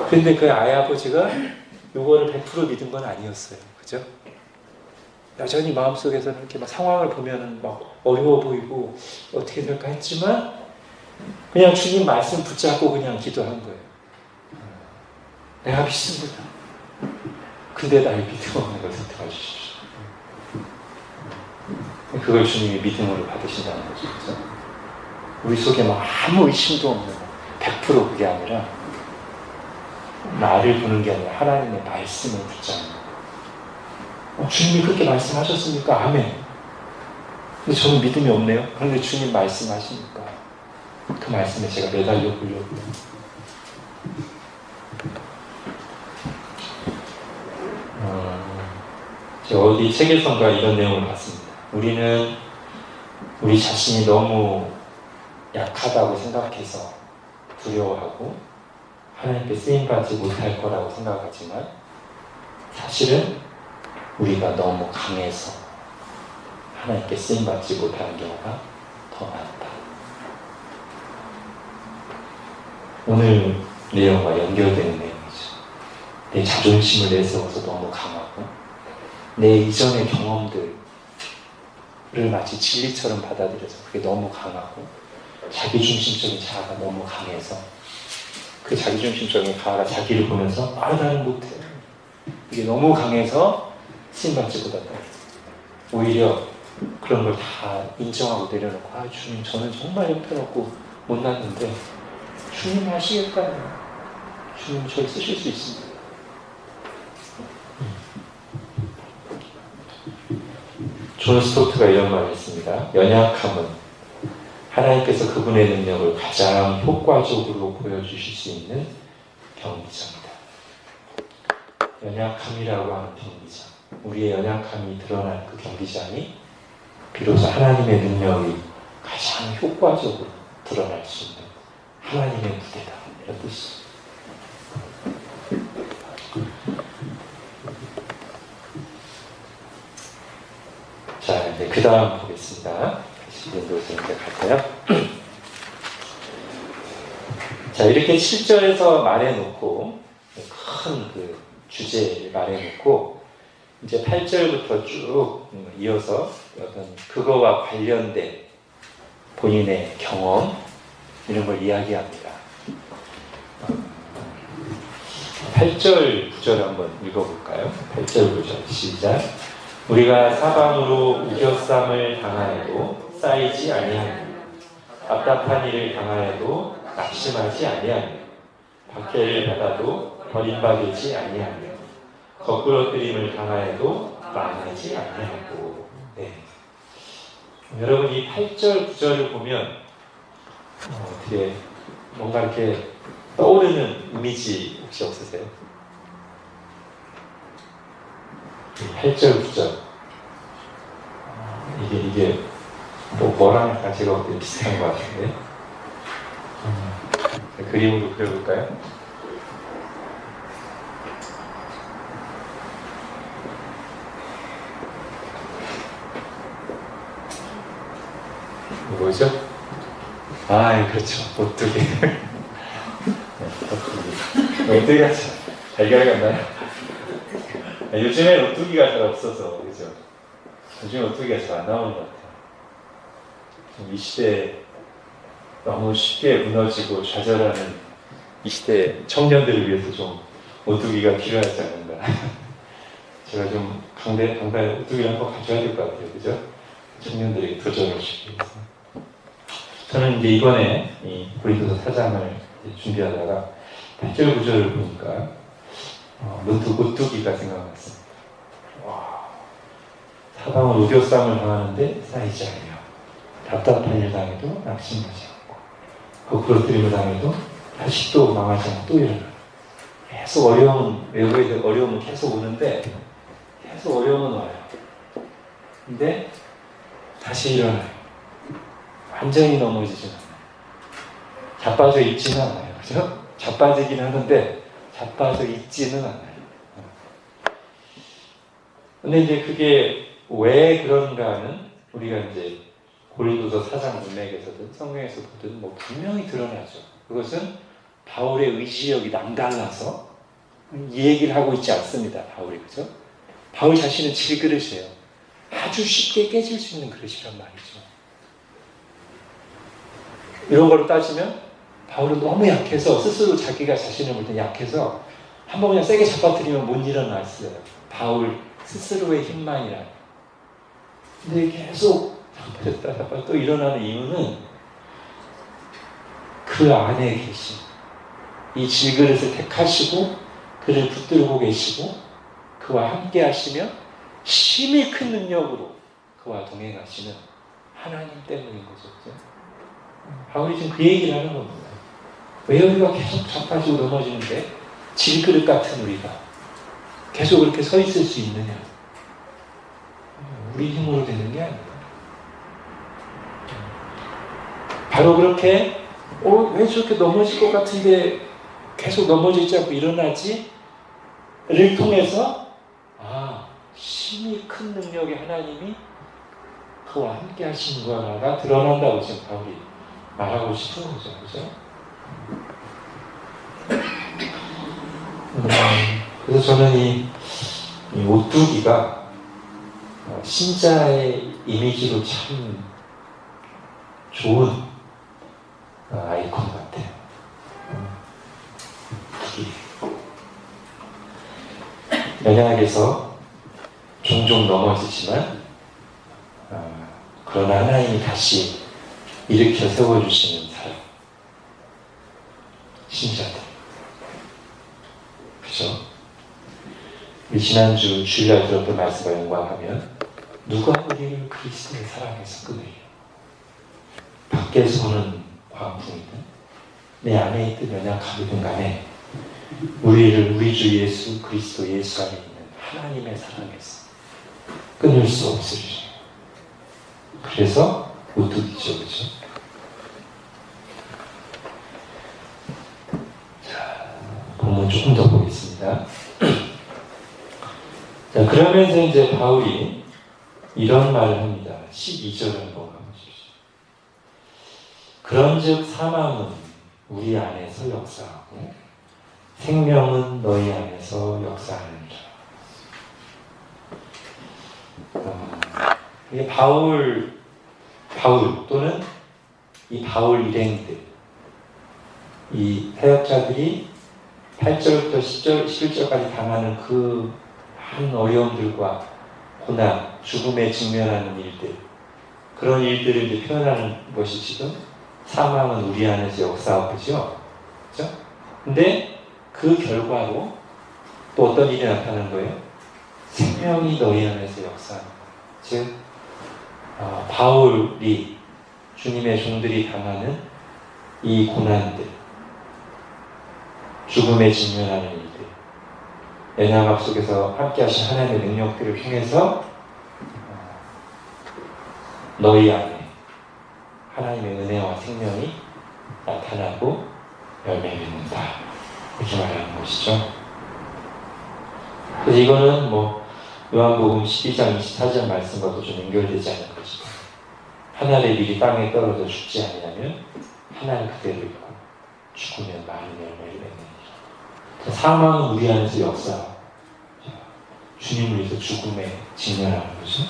근데 그 아이 아버지가 요거를 100% 믿은 건 아니었어요. 그죠? 여전히 마음속에서는 이렇게 막 상황을 보면은 막 어려워 보이고 어떻게 될까 했지만 그냥 주님 말씀 붙잡고 그냥 기도한 거예요. 내가 믿습니다. 근데 나의 믿음 없는 걸 선택해 주십시오. 그걸 주님이 믿음으로 받으신다는 거죠. 그렇죠? 우리 속에 막 아무 의심도 없는 100% 그게 아니라 나를 보는 게 아니라 하나님의 말씀을 붙잡는 거예요. 주님이 그렇게 말씀하셨습니까? 아멘. 근데 저는 믿음이 없네요. 그런데 주님 말씀하시니까 그 말씀에 제가 매달려 보려고요. 제가 어디 책에선가 이런 내용을 봤습니다. 우리는 우리 자신이 너무 약하다고 생각해서 두려워하고 하나님께 쓰임받지 못할 거라고 생각하지만 사실은 우리가 너무 강해서 하나님께 쓰임받지 못하는 경우가 더 많다. 오늘 내용과 연결되는 내용이죠. 내 자존심을 내세워서 너무 강하고 내 이전의 경험들을 마치 진리처럼 받아들여서 그게 너무 강하고 자기중심적인 자아가 너무 강해서 그 자기중심적인 자아가 자기를 보면서 나는 못해. 이게 너무 강해서 쓰임받지 못한다. 오히려 그런 걸 다 인정하고 내려놓고 주님 저는 정말 형편없고 못났는데 주님 하시겠다면 주님 저를 쓰실 수 있습니다. 존 스토트가 이런 말을 했습니다. 연약함은 하나님께서 그분의 능력을 가장 효과적으로 보여주실 수 있는 경비장이다. 연약함이라고 하는 경비장, 우리의 연약함이 드러난 그 경비장이 비로소 하나님의 능력이 가장 효과적으로 드러날 수 있는 하나님의 무대다. 이런 뜻이죠. 자, 이제 그 다음 보겠습니다. 시즌도에서 이제 갈까요? 자, 이렇게 7절에서 말해놓고, 큰 그 주제를 말해놓고, 이제 8절부터 쭉 이어서 어떤 그거와 관련된 본인의 경험, 이런 걸 이야기합니다. 8절, 9절 한번 읽어볼까요? 8절, 9절 시작. 우리가 사방으로 우겨쌈을 당하여도 쌓이지 아니하며 답답한 일을 당하여도 낙심하지 아니하며 박해를 받아도 버림받지 아니하며 거꾸러뜨림을 당하여도 망하지 아니하고. 네. 여러분 이 8절, 9절을 보면 어떻게 뭔가 이렇게 떠오르는 이미지 혹시 없으세요? 8절, 9절 이게 뭐랑 약간 제가 볼 때 비슷한 것 같은데 그림으로 그려볼까요? 뭐죠? 아, 그렇죠. 오뚜기. 오뚜기가 잘 기억나요? 요즘엔 오뚜기가 잘 없어서, 그죠? 요즘 오뚜기가 잘 안 나오는 것 같아요. 이 시대에 너무 쉽게 무너지고 좌절하는 이 시대 청년들을 위해서 좀 오뚜기가 필요하지 않는가. 제가 좀 강단에 오뚜기를 한번 가져야 될 것 같아요. 그죠? 청년들에게 도전을 주기 위해서. 저는 이제 이번에 이 고린도서 4장을 준비하다가 8절, 9절을 보니까 문득 오뚜기가 생각났습니다. 와, 사방으로 우겨쌈을 당하는데 쌓이지 않으며 답답한 일 당해도 낙심하지 않고 거꾸러뜨림을 당해도 다시 또 망하지 않고 또 일어나요. 계속 외부에 대한 어려움은 계속 오는데 계속 어려움은 와요. 근데 다시 일어나요. 완전히 넘어지진 않아요. 자빠져 있지는 않아요. 그죠? 자빠지긴 하는데 자빠져 있지는 않아요. 근데 이제 그게 왜 그런가는 우리가 이제 고린도서 4장 문맥에서든 성경에서 보든 뭐 분명히 드러나죠. 그것은 바울의 의지력이 남달라서 이 얘기를 하고 있지 않습니다. 바울이, 그죠? 바울 자신은 질그릇이에요. 아주 쉽게 깨질 수 있는 그릇이란 말이죠. 이런 걸로 따지면 바울은 너무 약해서, 스스로 자기가 자신을 볼 때 약해서 한번 그냥 세게 잡아뜨리면 못 일어났어요. 바울 스스로의 힘만이라. 근데 계속 잡아졌다 또 일어나는 이유는 그 안에 계신 이 질그릇을 택하시고 그를 붙들고 계시고 그와 함께 하시며 심히 큰 능력으로 그와 동행하시는 하나님 때문인 거죠. 바울이 지금 그 얘기를 하는 겁니다. 왜 우리가 계속 자빠지고 넘어지는데 질그릇 같은 우리가 계속 그렇게 서 있을 수 있느냐? 우리 힘으로 되는 게 아닙니다. 바로 그렇게 왜 저렇게 넘어질 것 같은데 계속 넘어지지 않고 일어나지? 를 통해서 심히 큰 능력의 하나님이 그와 함께 하시는 거가 드러난다고 지금 바울이 말하고 싶은 거죠. 그죠? 그래서 저는 이 오뚜기가 신자의 이미지로 참 좋은 아이콘 같아요. 연약에서 종종 넘어지지만 그러나 하나님이 다시 일으켜 세워주시는 사람, 신자들. 그죠? 우리 지난주 주일날 들었던 말씀과 연관하면 누가 우리를 그리스도의 사랑에서 끊으리요? 밖에서 오는 광풍이든 내 안에 있든 연약함이든 간에 우리를 우리 주 예수 그리스도 예수 안에 있는 하나님의 사랑에서 끊을 수 없으리죠. 그래서 오뚜기죠. 그죠? 자, 본문 조금 더 보겠습니다. 자, 그러면서 이제 바울이 이런 말을 합니다. 12절을 한번 가보십시오. 그런즉 사망은 우리 안에서 역사하고 생명은 너희 안에서 역사하느니라. 이게 바울 또는 이 바울 일행들, 이 사역자들이 8절부터 10절, 11절까지 당하는 그 한 어려움들과 고난, 죽음에 직면하는 일들, 그런 일들을 이제 표현하는 것이 지금 사망은 우리 안에서 역사하고 그죠? 그죠? 근데 그 결과로 또 어떤 일이 나타나는 거예요? 생명이 너희 안에서 역사하는 거예요. 즉 바울이 주님의 종들이 당하는 이 고난들, 죽음에 직면하는 일들, 연약함 속에서 함께 하신 하나님의 능력들을 통해서 너희 안에 하나님의 은혜와 생명이 나타나고 열매 맺는다. 이렇게 말하는 것이죠. 그래서 이거는 요한복음 12장 24절 말씀과도 좀 연결되지 않는 것이다. 하늘의 밀이 땅에 떨어져 죽지 아니하면 하늘 그대로 있고 죽으면 많은 열매를 맺느니라. 사망은 우리 안에서 역사하고 주님을 위해서 죽음에 직면하는 거죠.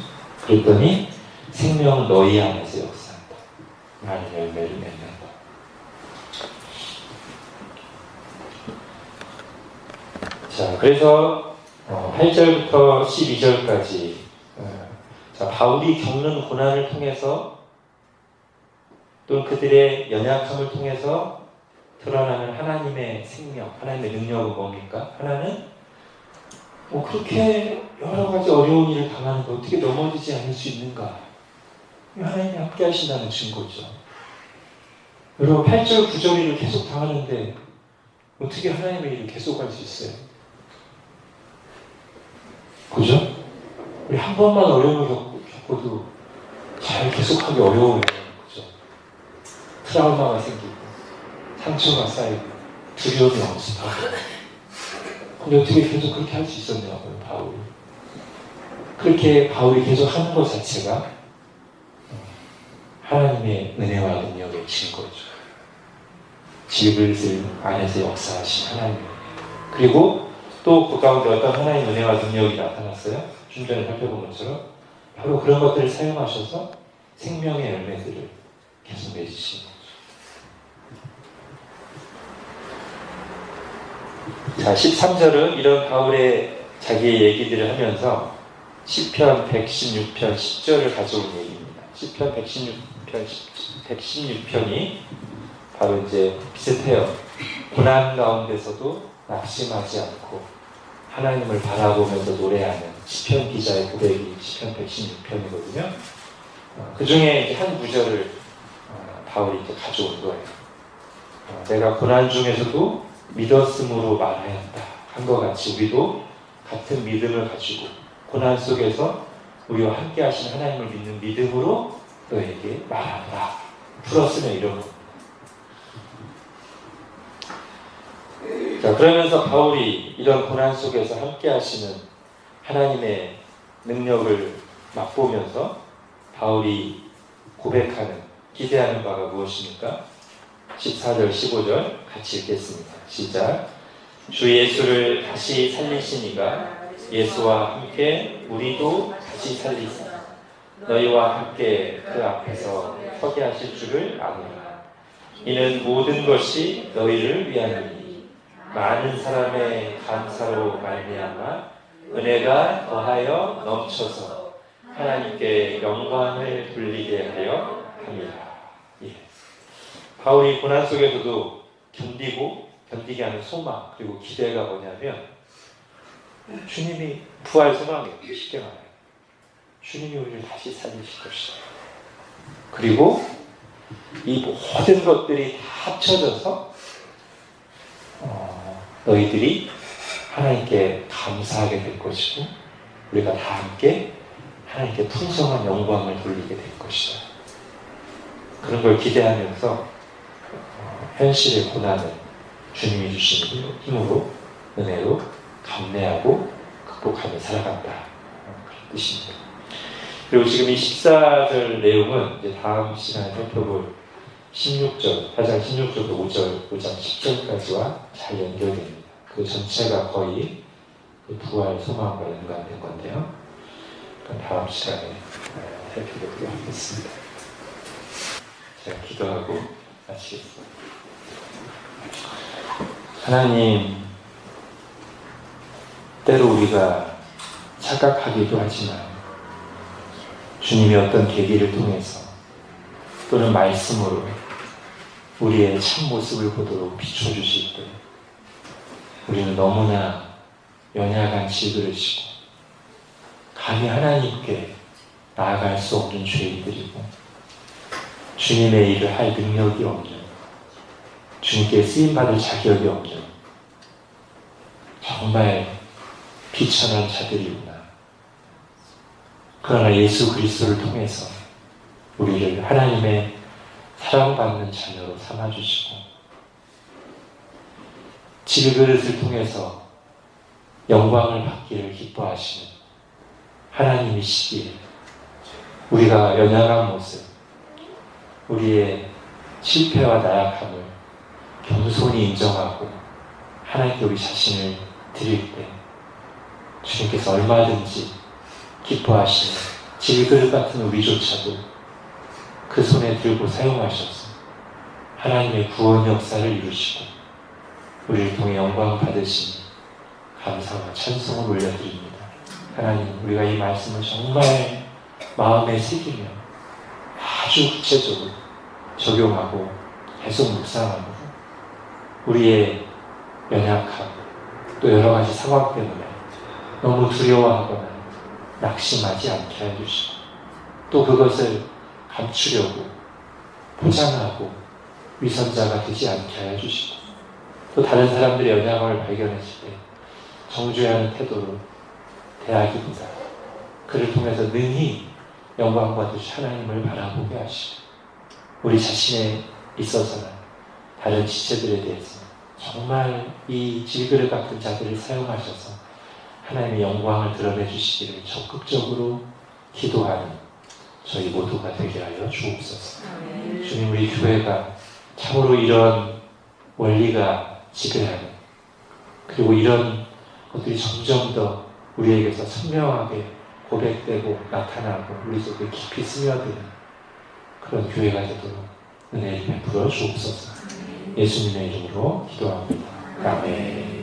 그랬더니 생명은 너희 안에서 역사한다. 많은 열매를 맺는다. 자, 그래서 8절부터 12절까지 바울이 겪는 고난을 통해서 또는 그들의 연약함을 통해서 드러나는 하나님의 생명, 하나님의 능력은 뭡니까? 하나는 그렇게 여러 가지 어려운 일을 당하는데 어떻게 넘어지지 않을 수 있는가? 하나님이 함께 하신다는 증거죠. 여러분 8절, 9절 일을 계속 당하는데 어떻게 하나님의 일을 계속할 수 있어요? 그죠? 우리 한 번만 어려움을 겪어도 잘 계속하기 어려워요. 그죠? 트라우마가 생기고 상처가 쌓이고 두려움이 없어요. 근데 어떻게 계속 그렇게 할 수 있었냐고요, 바울이. 그렇게 바울이 계속 하는 것 자체가 하나님의 은혜와 능력의 증거죠. 질그릇을 안에서 역사하신 하나님의 은혜. 그리고 또 그 가운데 어떤 하나님의 은혜와 능력이 나타났어요. 좀 전에 살펴본 것처럼 바로 그런 것들을 사용하셔서 생명의 열매들을 계속 맺으시는 거죠. 자, 13절은 이런 바울의 자기의 얘기들을 하면서 시편 116편 10절을 가져온 얘기입니다. 시편 116편이 바로 이제 비슷해요. 고난 가운데서도 낙심하지 않고 하나님을 바라보면서 노래하는 시편 기자의 고백이 시편 116편이거든요. 그 중에 한 구절을 바울이 이제 가져온 거예요. 내가 고난 중에서도 믿었음으로 말하였다 한 것 같이 우리도 같은 믿음을 가지고 고난 속에서 우리와 함께 하신 하나님을 믿는 믿음으로 너에게 말하노라. 풀었으면 이런 거. 자, 그러면서 바울이 이런 고난 속에서 함께 하시는 하나님의 능력을 맛보면서 바울이 고백하는, 기대하는 바가 무엇입니까? 14절, 15절 같이 읽겠습니다. 시작. 주 예수를 다시 살리시니가 예수와 함께 우리도 다시 살리사 너희와 함께 그 앞에서 서게 하실 줄을 아노라. 이는 모든 것이 너희를 위함이니 많은 사람의 감사로 말미암아 은혜가 더하여 넘쳐서 하나님께 영광을 돌리게 하려 합니다. 예. 바울이 고난 속에서도 견디게 하는 소망 그리고 기대가 뭐냐면 주님이 부활 소망이에요. 쉽게 말해요. 주님이 우리를 다시 살리실 것이다. 그리고 이 모든 것들이 다 합쳐져서 너희들이 하나님께 감사하게 될 것이고 우리가 다 함께 하나님께 풍성한 영광을 돌리게 될 것이다. 그런 걸 기대하면서 현실의 고난을 주님이 주시는 힘으로 은혜로 감내하고 극복하며 살아간다. 그런 뜻입니다. 그리고 지금 이 14절 내용은 이제 다음 시간에 살펴볼 16절, 8장 16절부터 5장 10절까지와 잘 연결됩니다. 그 전체가 거의 그 부활 소망과 연관된 건데요. 다음 시간에 살펴보도록 하겠습니다. 제가 기도하고 마치겠습니다. 하나님, 때로 우리가 착각하기도 하지만 주님이 어떤 계기를 통해서 또는 말씀으로 우리의 참모습을 보도록 비춰주실 때 우리는 너무나 연약한 질그릇이고 감히 하나님께 나아갈 수 없는 죄인들이고 주님의 일을 할 능력이 없는 주님께 쓰임받을 자격이 없는 정말 비천한 자들이구나. 그러나 예수 그리스도를 통해서 우리를 하나님의 사랑받는 자녀로 삼아주시고 질그릇을 통해서 영광을 받기를 기뻐하시는 하나님이시기에 우리가 연약한 모습, 우리의 실패와 나약함을 겸손히 인정하고 하나님께 우리 자신을 드릴 때 주님께서 얼마든지 기뻐하시는 질그릇 같은 우리조차도 그 손에 들고 사용하셔서 하나님의 구원 역사를 이루시고 우리를 통해 영광 받으시니 감사와 찬송을 올려드립니다. 하나님, 우리가 이 말씀을 정말 마음에 새기며 아주 구체적으로 적용하고 계속 묵상하고 우리의 연약함 또 여러 가지 상황 때문에 너무 두려워하거나 낙심하지 않게 해주시고 또 그것을 감추려고 포장하고 위선자가 되지 않게 해주시고 또 다른 사람들의 연약함을 발견했을 때 정죄하는 태도로 대하기보다 그를 통해서 능히 영광 받으시 하나님을 바라보게 하시고 우리 자신에 있어서는 다른 지체들에 대해서 정말 이 질그릇 같은 자들을 사용하셔서 하나님의 영광을 드러내 주시기를 적극적으로 기도하는 저희 모두가 되게 하여 주옵소서. 주님, 우리 교회가 참으로 이런 원리가 지배하는, 그리고 이런 것들이 점점 더 우리에게서 선명하게 고백되고 나타나고 우리 속에 깊이 스며드는 그런 교회가 되도록 은혜를 베풀어 주옵소서. 예수님의 이름으로 기도합니다. 아멘.